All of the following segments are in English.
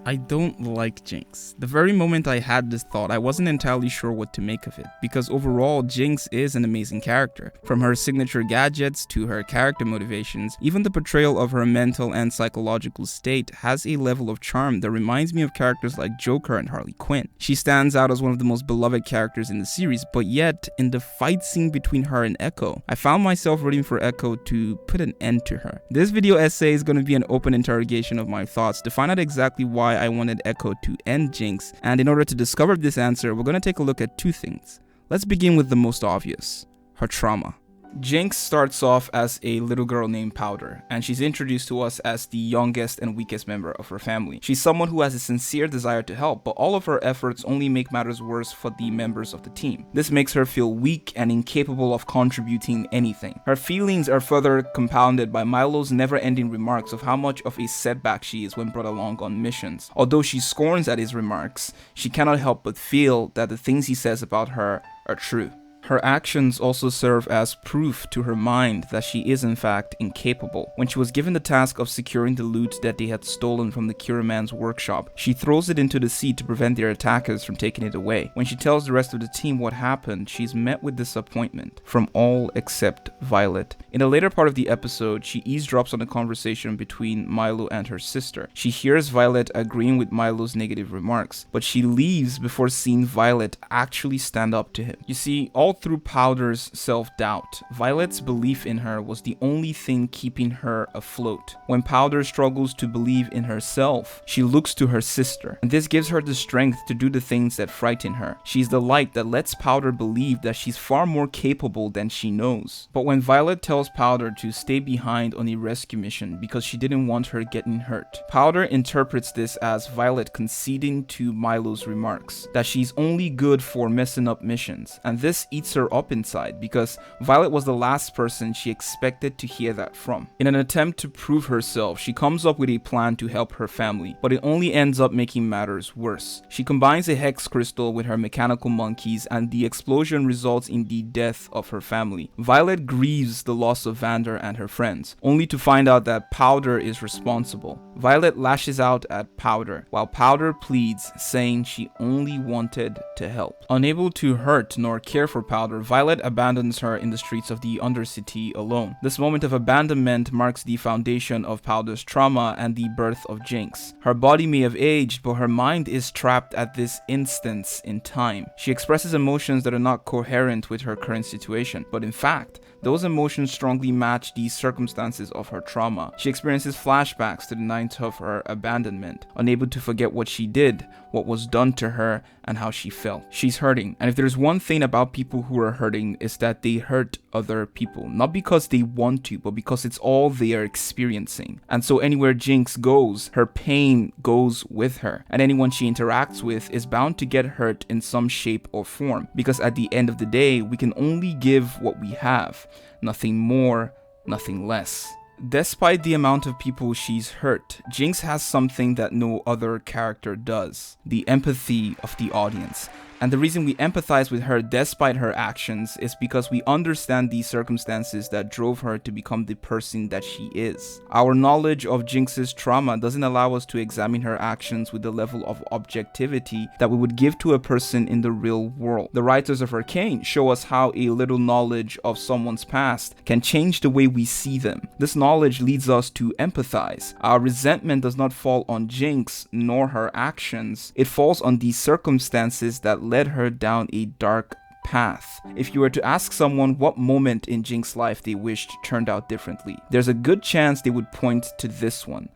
I don't like Jinx. The very moment I had this thought, I wasn't entirely sure what to make of it, because overall, Jinx is an amazing character. From her signature gadgets to her character motivations, even the portrayal of her mental and psychological state has a level of charm that reminds me of characters like Joker and Harley Quinn. She stands out as one of the most beloved characters in the series, but yet, in the fight scene between her and Echo, I found myself rooting for Echo to put an end to her. This video essay is going to be an open interrogation of my thoughts to find out exactly why I wanted Echo to end Jinx, and in order to discover this answer, we're going to take a look at two things. Let's begin with the most obvious, her trauma. Jinx starts off as a little girl named Powder, and she's introduced to us as the youngest and weakest member of her family. She's someone who has a sincere desire to help, but all of her efforts only make matters worse for the members of the team. This makes her feel weak and incapable of contributing anything. Her feelings are further compounded by Milo's never-ending remarks of how much of a setback she is when brought along on missions. Although she scorns at his remarks, she cannot help but feel that the things he says about her are true. Her actions also serve as proof to her mind that she is in fact incapable. When she was given the task of securing the loot that they had stolen from the Cure Man's workshop, she throws it into the sea to prevent their attackers from taking it away. When she tells the rest of the team what happened, she's met with disappointment from all except Violet. In the later part of the episode, she eavesdrops on a conversation between Milo and her sister. She hears Violet agreeing with Milo's negative remarks, but she leaves before seeing Violet actually stand up to him. You see, all through Powder's self-doubt, Violet's belief in her was the only thing keeping her afloat. When Powder struggles to believe in herself, she looks to her sister, and this gives her the strength to do the things that frighten her. She's the light that lets Powder believe that she's far more capable than she knows. But when Violet tells Powder to stay behind on a rescue mission because she didn't want her getting hurt, Powder interprets this as Violet conceding to Milo's remarks, that she's only good for messing up missions, and this eats her up inside because Violet was the last person she expected to hear that from. In an attempt to prove herself, she comes up with a plan to help her family, but it only ends up making matters worse. She combines a hex crystal with her mechanical monkeys, and the explosion results in the death of her family. Violet grieves the loss of Vander and her friends, only to find out that Powder is responsible. Violet lashes out at Powder, while Powder pleads, saying she only wanted to help. Unable to hurt nor care for Powder, Violet abandons her in the streets of the undercity alone. This moment of abandonment marks the foundation of Powder's trauma and the birth of Jinx. Her body may have aged, but her mind is trapped at this instance in time. She expresses emotions that are not coherent with her current situation, but in fact, those emotions strongly match the circumstances of her trauma. She experiences flashbacks to the night of her abandonment, unable to forget what she did, what was done to her, and how she felt. She's hurting, and if there's one thing about people who are hurting, is that they hurt other people, not because they want to, but because it's all they are experiencing. And so anywhere Jinx goes, her pain goes with her, and anyone she interacts with is bound to get hurt in some shape or form, because at the end of the day, we can only give what we have. Nothing more, nothing less. Despite the amount of people she's hurt, Jinx has something that no other character does: the empathy of the audience. And the reason we empathize with her despite her actions is because we understand the circumstances that drove her to become the person that she is. Our knowledge of Jinx's trauma doesn't allow us to examine her actions with the level of objectivity that we would give to a person in the real world. The writers of Arcane show us how a little knowledge of someone's past can change the way we see them. This knowledge leads us to empathize. Our resentment does not fall on Jinx nor her actions. It falls on the circumstances that led her down a dark path. If you were to ask someone what moment in Jinx's life they wished turned out differently, there's a good chance they would point to this one: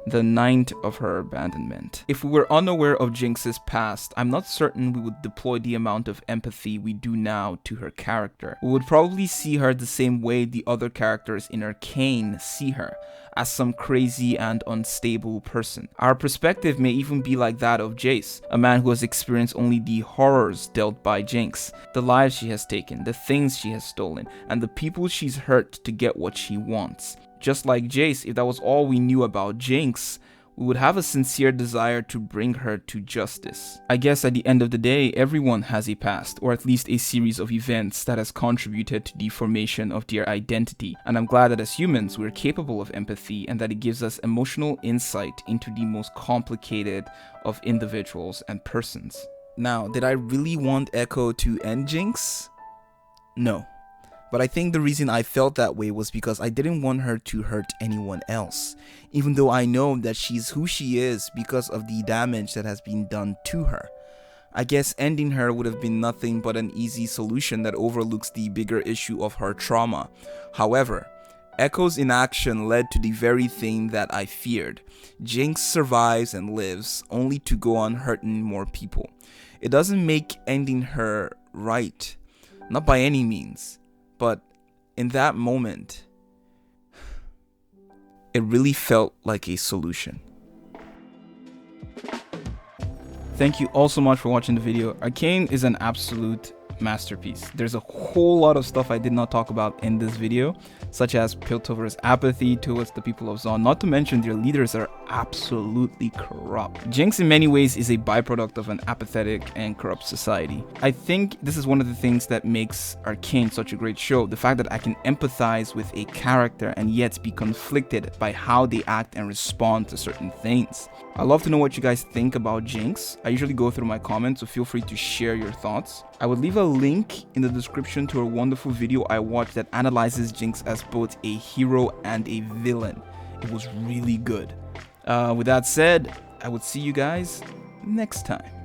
the night of her abandonment. If we were unaware of Jinx's past, I'm not certain we would deploy the amount of empathy we do now to her character. We would probably see her the same way the other characters in Arcane see her, as some crazy and unstable person. Our perspective may even be like that of Jace, a man who has experienced only the horrors dealt by Jinx, the lives she has taken, the things she has stolen, and the people she's hurt to get what she wants. Just like Jace, if that was all we knew about Jinx, we would have a sincere desire to bring her to justice. I guess at the end of the day, everyone has a past, or at least a series of events that has contributed to the formation of their identity, and I'm glad that as humans we're capable of empathy and that it gives us emotional insight into the most complicated of individuals and persons. Now, did I really want Echo to end Jinx? No. But I think the reason I felt that way was because I didn't want her to hurt anyone else, even though I know that she's who she is because of the damage that has been done to her. I guess ending her would have been nothing but an easy solution that overlooks the bigger issue of her trauma. However, Echo's inaction led to the very thing that I feared. Jinx survives and lives, only to go on hurting more people. It doesn't make ending her right, not by any means. But in that moment, it really felt like a solution. Thank you all so much for watching the video. Arcane is an absolute masterpiece. There's a whole lot of stuff I did not talk about in this video, such as Piltover's apathy towards the people of Zaun, not to mention their leaders are absolutely corrupt. Jinx in many ways is a byproduct of an apathetic and corrupt society. I think this is one of the things that makes Arcane such a great show, the fact that I can empathize with a character and yet be conflicted by how they act and respond to certain things. I'd love to know what you guys think about Jinx. I usually go through my comments, so feel free to share your thoughts. I would leave a link in the description to a wonderful video I watched that analyzes Jinx as both a hero and a villain. It was really good. With that said, I would see you guys next time.